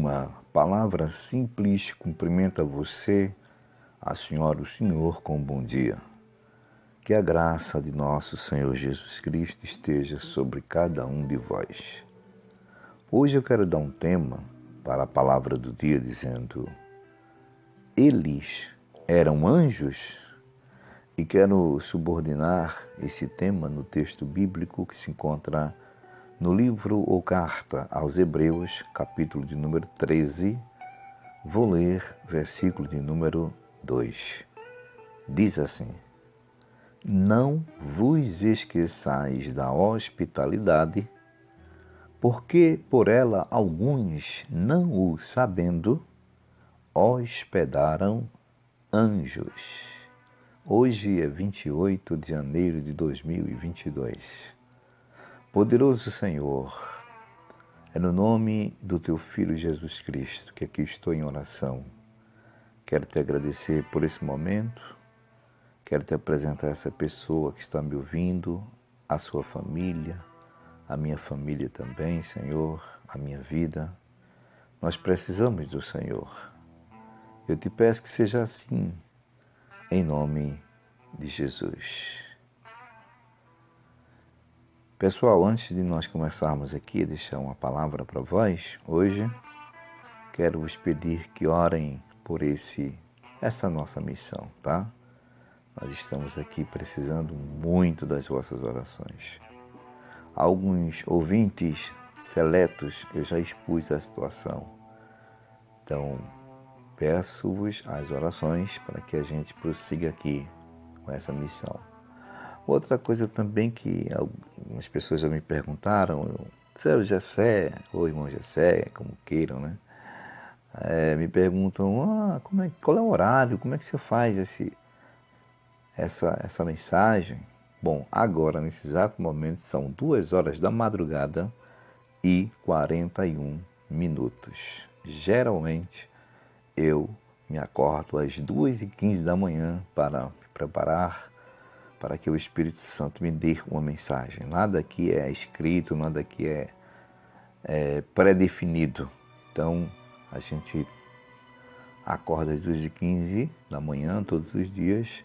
uma palavra simples cumprimenta você, a senhora, o senhor, com um bom dia. Que a graça de nosso Senhor Jesus Cristo esteja sobre cada um de vós. Hoje eu quero dar um tema para a palavra do dia dizendo: eles eram anjos? E quero subordinar esse tema no texto bíblico que se encontra no livro ou carta aos Hebreus, capítulo de número 13, vou ler versículo de número 2. Diz assim: não vos esqueçais da hospitalidade, porque por ela alguns, não o sabendo, hospedaram anjos. Hoje é 28 de janeiro de 2022. Poderoso Senhor, é no nome do Teu Filho Jesus Cristo que aqui estou em oração. Quero Te agradecer por esse momento, quero Te apresentar essa pessoa que está me ouvindo, a sua família, a minha família também, Senhor, a minha vida. Nós precisamos do Senhor. Eu Te peço que seja assim, em nome de Jesus. Pessoal, antes de nós começarmos aqui a deixar uma palavra para vós, hoje quero vos pedir que orem por essa nossa missão, tá? Nós estamos aqui precisando muito das vossas orações. Alguns ouvintes seletos eu já expus a situação. Então, peço-vos as orações para que a gente prossiga aqui com essa missão. Outra coisa também que algumas pessoas já me perguntaram, Seu Gessé, ou irmão Gessé, como queiram, né? Me perguntam, qual é o horário, como é que você faz essa mensagem? Bom, agora, nesse exato momento, são 2 horas da madrugada e 41 minutos. Geralmente, eu me acordo às 2h15 da manhã para me preparar para que o Espírito Santo me dê uma mensagem. Nada aqui é escrito, nada aqui é pré-definido. Então, a gente acorda às 2h15 da manhã, todos os dias,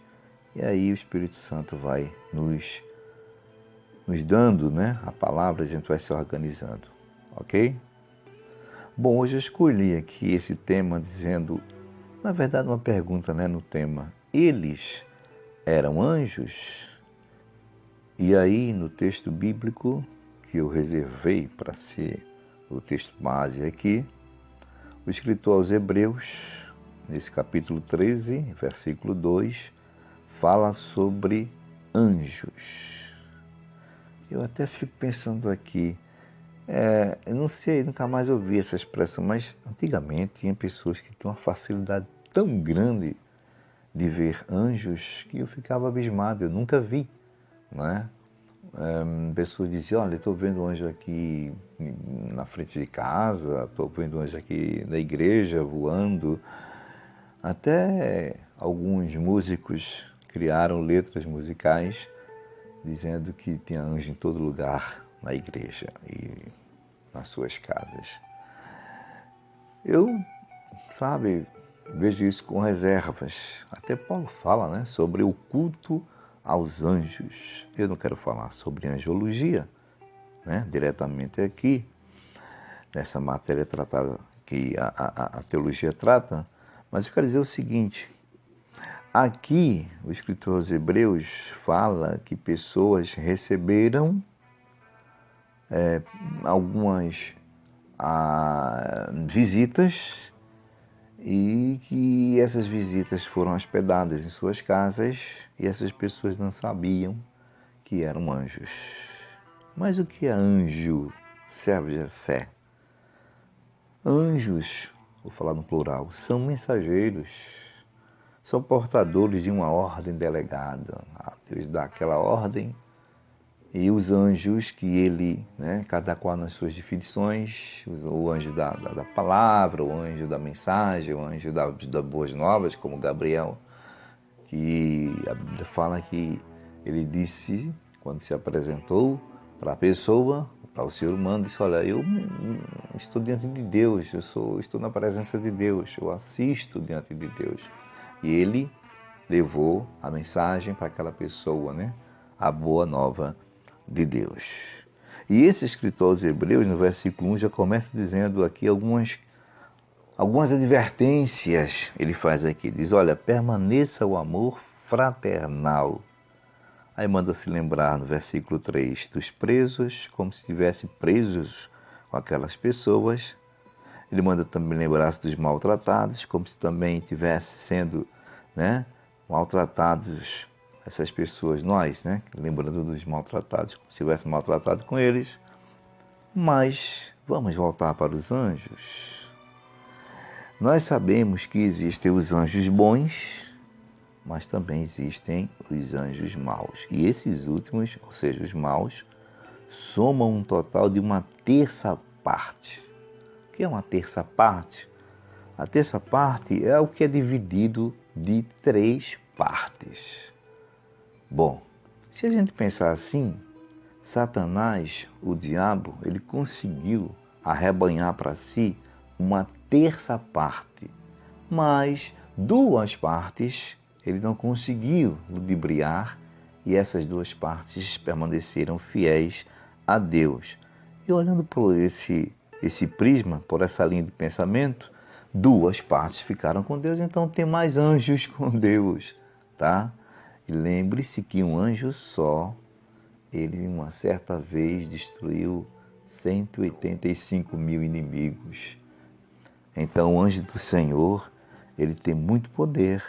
e aí o Espírito Santo vai nos dando, né, a palavra, a gente vai se organizando, ok? Bom, hoje eu escolhi aqui esse tema dizendo, na verdade, uma pergunta, né, no tema, eles eram anjos? E aí, no texto bíblico que eu reservei para ser o texto base aqui, o escritor aos Hebreus, nesse capítulo 13, versículo 2, fala sobre anjos. Eu até fico pensando aqui, eu não sei, nunca mais ouvi essa expressão, mas antigamente tinha pessoas que tinham uma facilidade tão grande de ver anjos que eu ficava abismado, eu nunca vi, né? Pessoas diziam, olha, estou vendo um anjo aqui na frente de casa, estou vendo um anjo aqui na igreja voando. Até alguns músicos criaram letras musicais dizendo que tinha anjo em todo lugar na igreja e nas suas casas. Eu, vejo isso com reservas. Até Paulo fala, né, sobre o culto aos anjos. Eu não quero falar sobre angiologia, né, diretamente aqui, nessa matéria tratada que a teologia trata, mas eu quero dizer o seguinte: aqui o escritor aos Hebreus fala que pessoas receberam algumas visitas e que essas visitas foram hospedadas em suas casas e essas pessoas não sabiam que eram anjos. Mas o que é anjo? Servo Gessé. Anjos, vou falar no plural, são mensageiros, são portadores de uma ordem delegada. Deus dá aquela ordem e os anjos que ele, né, cada qual nas suas definições, o anjo da palavra, o anjo da mensagem, o anjo das boas novas, como Gabriel, que a Bíblia fala que ele disse, quando se apresentou para a pessoa, ao ser humano, disse, olha, eu estou diante de Deus, estou na presença de Deus, eu assisto diante de Deus. E ele levou a mensagem para aquela pessoa, né? A boa nova de Deus. E esse escritor aos Hebreus, no versículo 1, já começa dizendo aqui algumas advertências. Ele faz aqui, diz, olha, permaneça o amor fraternal. Aí manda se lembrar no versículo 3, dos presos, como se estivessem presos com aquelas pessoas. Ele manda também lembrar-se dos maltratados, como se também estivesse sendo, né, maltratados essas pessoas, nós, né, lembrando dos maltratados, como se estivesse maltratado com eles. Mas vamos voltar para os anjos. Nós sabemos que existem os anjos bons, mas também existem os anjos maus. E esses últimos, ou seja, os maus, somam um total de uma terça parte. O que é uma terça parte? A terça parte é o que é dividido de 3 partes. Bom, se a gente pensar assim, Satanás, o diabo, ele conseguiu arrebanhar para si uma terça parte, mas 2 partes ele não conseguiu ludibriar e essas 2 partes permaneceram fiéis a Deus. E olhando por esse prisma, por essa linha de pensamento, 2 partes ficaram com Deus, então tem mais anjos com Deus, tá? E lembre-se que um anjo só, ele uma certa vez destruiu 185 mil inimigos. Então o anjo do Senhor, ele tem muito poder,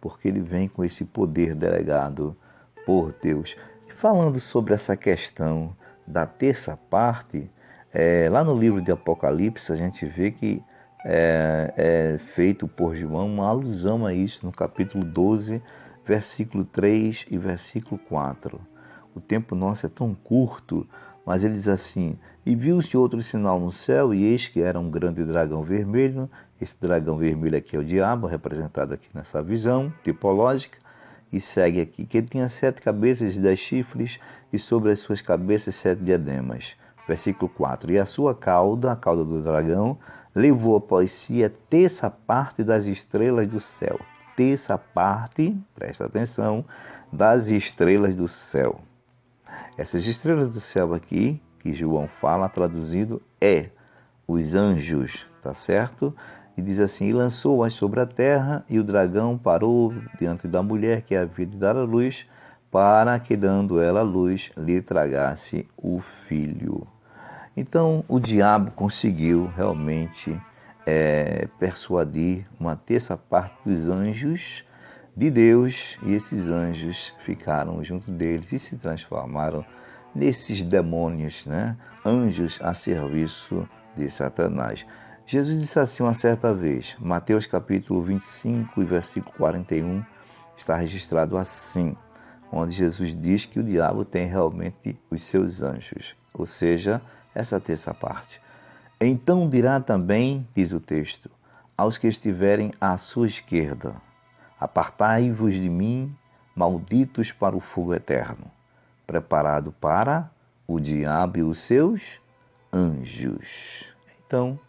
porque ele vem com esse poder delegado por Deus. E falando sobre essa questão da terça parte, lá no livro de Apocalipse a gente vê que é feito por João uma alusão a isso no capítulo 12, versículo 3 e versículo 4. O tempo nosso é tão curto, mas ele diz assim, e viu-se outro sinal no céu, e eis que era um grande dragão vermelho. Esse dragão vermelho aqui é o diabo, representado aqui nessa visão tipológica, e segue aqui, que ele tinha 7 cabeças e 10 chifres, e sobre as suas cabeças 7 diademas. Versículo 4, e a sua cauda, a cauda do dragão, levou após si a terça parte das estrelas do céu. Terça parte, presta atenção, das estrelas do céu. Essas estrelas do céu aqui, que João fala, traduzido, os anjos, tá certo? E diz assim, e lançou-as sobre a terra, e o dragão parou diante da mulher que havia de dar a luz, para que, dando ela a luz, lhe tragasse o filho. Então, o diabo conseguiu realmente persuadir uma terça parte dos anjos de Deus, e esses anjos ficaram junto deles e se transformaram nesses demônios, né? Anjos a serviço de Satanás. Jesus disse assim uma certa vez, Mateus capítulo 25 e versículo 41, está registrado assim, onde Jesus diz que o diabo tem realmente os seus anjos, ou seja, essa terça parte. Então dirá também, diz o texto, aos que estiverem à sua esquerda, apartai-vos de mim, malditos para o fogo eterno, preparado para o diabo e os seus anjos. Então,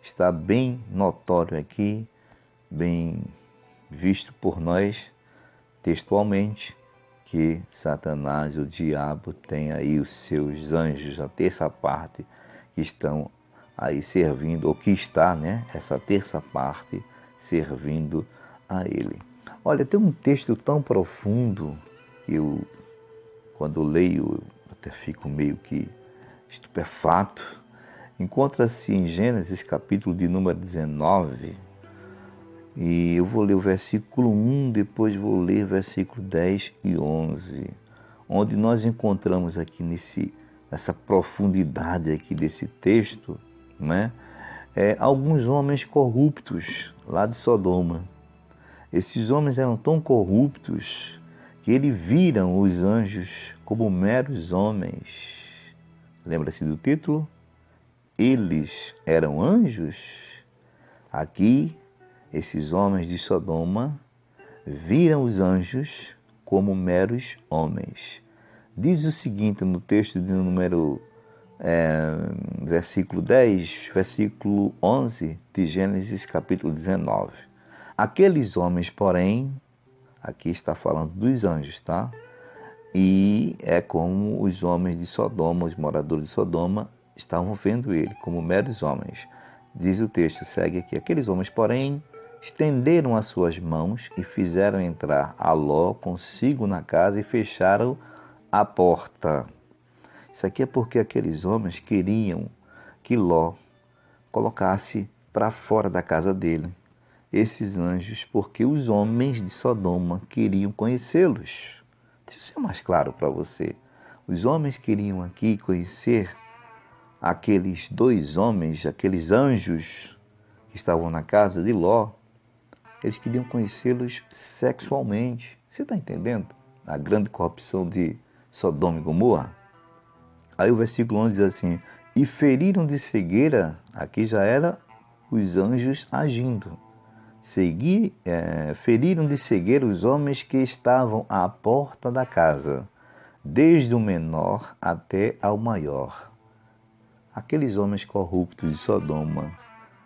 está bem notório aqui, bem visto por nós textualmente, que Satanás, o diabo, tem aí os seus anjos, a terça parte, que estão aí servindo, ou que está, né, essa terça parte servindo a ele. Olha, tem um texto tão profundo que eu, quando leio, até fico meio que estupefato. Encontra-se em Gênesis, capítulo de número 19, e eu vou ler o versículo 1, depois vou ler versículo 10 e 11, onde nós encontramos aqui nessa profundidade aqui desse texto, né, alguns homens corruptos lá de Sodoma. Esses homens eram tão corruptos que eles viram os anjos como meros homens. Lembra-se do título? Eles eram anjos? Aqui, esses homens de Sodoma viram os anjos como meros homens. Diz o seguinte no texto de número versículo 10, versículo 11 de Gênesis capítulo 19. Aqueles homens, porém, aqui está falando dos anjos, tá? E é como os homens de Sodoma, os moradores de Sodoma, estavam vendo ele como meros homens. Diz o texto, segue aqui. Aqueles homens, porém, estenderam as suas mãos e fizeram entrar a Ló consigo na casa e fecharam a porta. Isso aqui é porque aqueles homens queriam que Ló colocasse para fora da casa dele esses anjos, porque os homens de Sodoma queriam conhecê-los. Deixa eu ser mais claro para você. Os homens queriam aqui conhecer aqueles dois homens, aqueles anjos que estavam na casa de Ló. Eles queriam conhecê-los sexualmente. Você está entendendo? A grande corrupção de Sodoma e Gomorra. Aí o versículo 11 diz assim, e feriram de cegueira, aqui já era os anjos agindo. Feriram de cegueira os homens que estavam à porta da casa, desde o menor até ao maior. Aqueles homens corruptos de Sodoma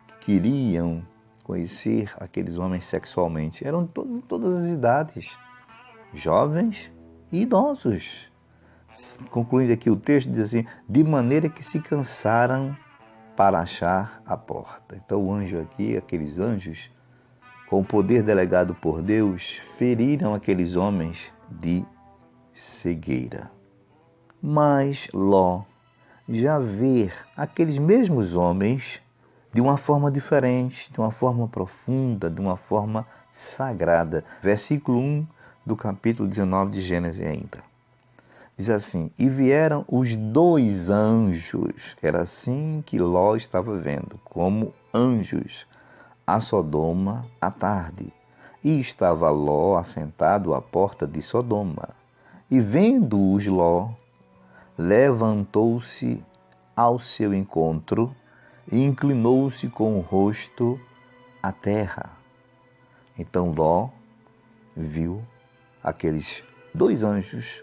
que queriam conhecer aqueles homens sexualmente eram de todas as idades, jovens e idosos. Concluindo aqui o texto, diz assim, de maneira que se cansaram para achar a porta. Então o anjo aqui, aqueles anjos, com o poder delegado por Deus, feriram aqueles homens de cegueira. Mas Ló já vê aqueles mesmos homens de uma forma diferente, de uma forma profunda, de uma forma sagrada. Versículo 1 do capítulo 19 de Gênesis ainda. Diz assim, e vieram os dois anjos, era assim que Ló estava vendo, como anjos, a Sodoma à tarde. E estava Ló assentado à porta de Sodoma. E vendo-os Ló, levantou-se ao seu encontro e inclinou-se com o rosto à terra. Então Ló viu aqueles dois anjos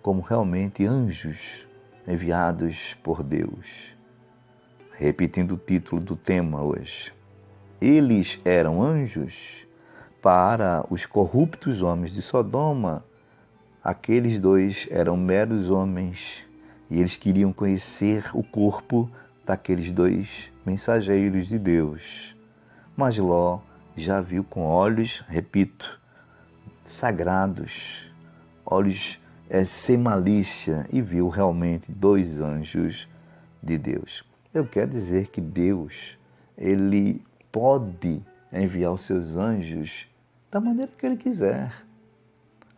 como realmente anjos enviados por Deus. Repetindo o título do tema hoje. Eles eram anjos para os corruptos homens de Sodoma. Aqueles dois eram meros homens e eles queriam conhecer o corpo daqueles dois mensageiros de Deus. Mas Ló já viu com olhos, repito, sagrados, olhos sem malícia, e viu realmente dois anjos de Deus. Eu quero dizer que Deus, Ele pode enviar os seus anjos da maneira que Ele quiser.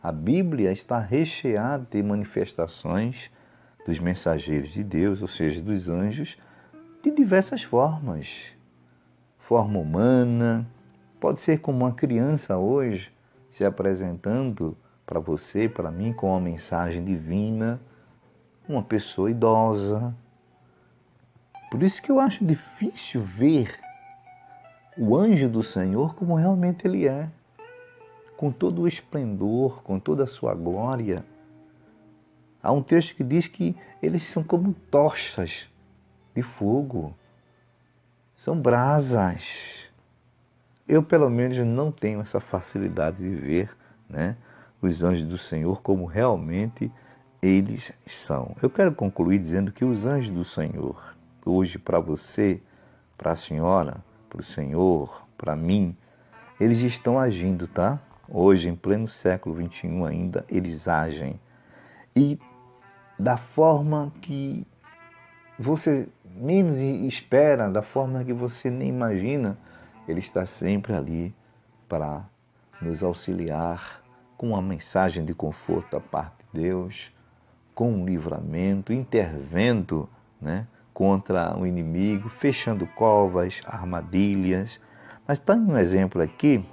A Bíblia está recheada de manifestações dos mensageiros de Deus, ou seja, dos anjos, de diversas formas. Forma humana, pode ser como uma criança hoje se apresentando para você, para mim, com uma mensagem divina, uma pessoa idosa. Por isso que eu acho difícil ver o anjo do Senhor como realmente ele é, com todo o esplendor, com toda a sua glória. Há um texto que diz que eles são como tochas de fogo, são brasas. Eu, pelo menos, não tenho essa facilidade de ver, né, os anjos do Senhor como realmente eles são. Eu quero concluir dizendo que os anjos do Senhor, hoje para você, para a senhora, para o Senhor, para mim, eles estão agindo, tá? Hoje, em pleno século XXI ainda, eles agem. E da forma que você menos espera, da forma que você nem imagina, Ele está sempre ali para nos auxiliar com uma mensagem de conforto da parte de Deus, com um livramento, intervendo, né, contra o inimigo, fechando covas, armadilhas. Mas tem um exemplo aqui,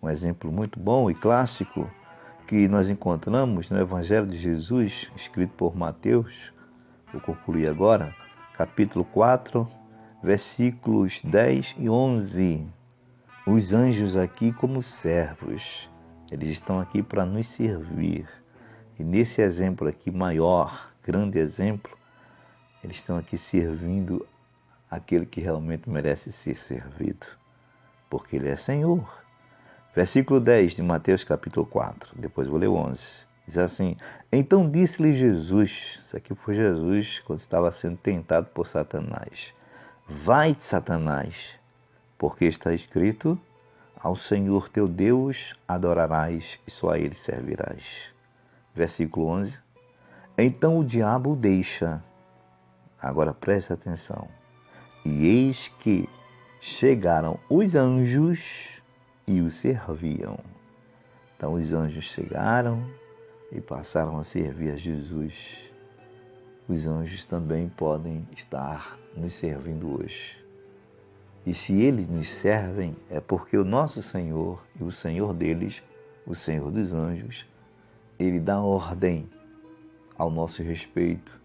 um exemplo muito bom e clássico, que nós encontramos no Evangelho de Jesus, escrito por Mateus. Vou concluir agora, capítulo 4, versículos 10 e 11. Os anjos aqui como servos, eles estão aqui para nos servir. E nesse exemplo aqui maior, grande exemplo, Eles estão aqui servindo aquele que realmente merece ser servido, porque Ele é Senhor. Versículo 10 de Mateus capítulo 4, depois vou ler o 11. Diz assim: Então disse-lhe Jesus, isso aqui foi Jesus quando estava sendo tentado por Satanás: Vai-te, Satanás, porque está escrito: Ao Senhor teu Deus adorarás e só a Ele servirás. Versículo 11. Então o diabo o deixa. Agora preste atenção. E eis que chegaram os anjos e o serviam. Então os anjos chegaram e passaram a servir a Jesus. Os anjos também podem estar nos servindo hoje. E se eles nos servem, é porque o nosso Senhor e o Senhor deles, o Senhor dos anjos, Ele dá ordem ao nosso respeito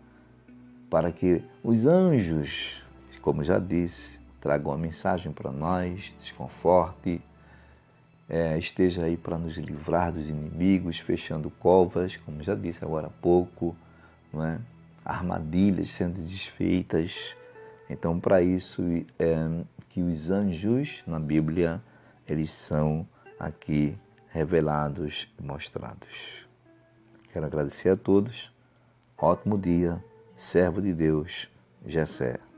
para que os anjos, como já disse, tragam uma mensagem para nós, desconforte, esteja aí para nos livrar dos inimigos, fechando covas, como já disse agora há pouco, não é? Armadilhas sendo desfeitas. Então, para isso, que os anjos na Bíblia, eles são aqui revelados e mostrados. Quero agradecer a todos. Ótimo dia, servo de Deus, Jessé.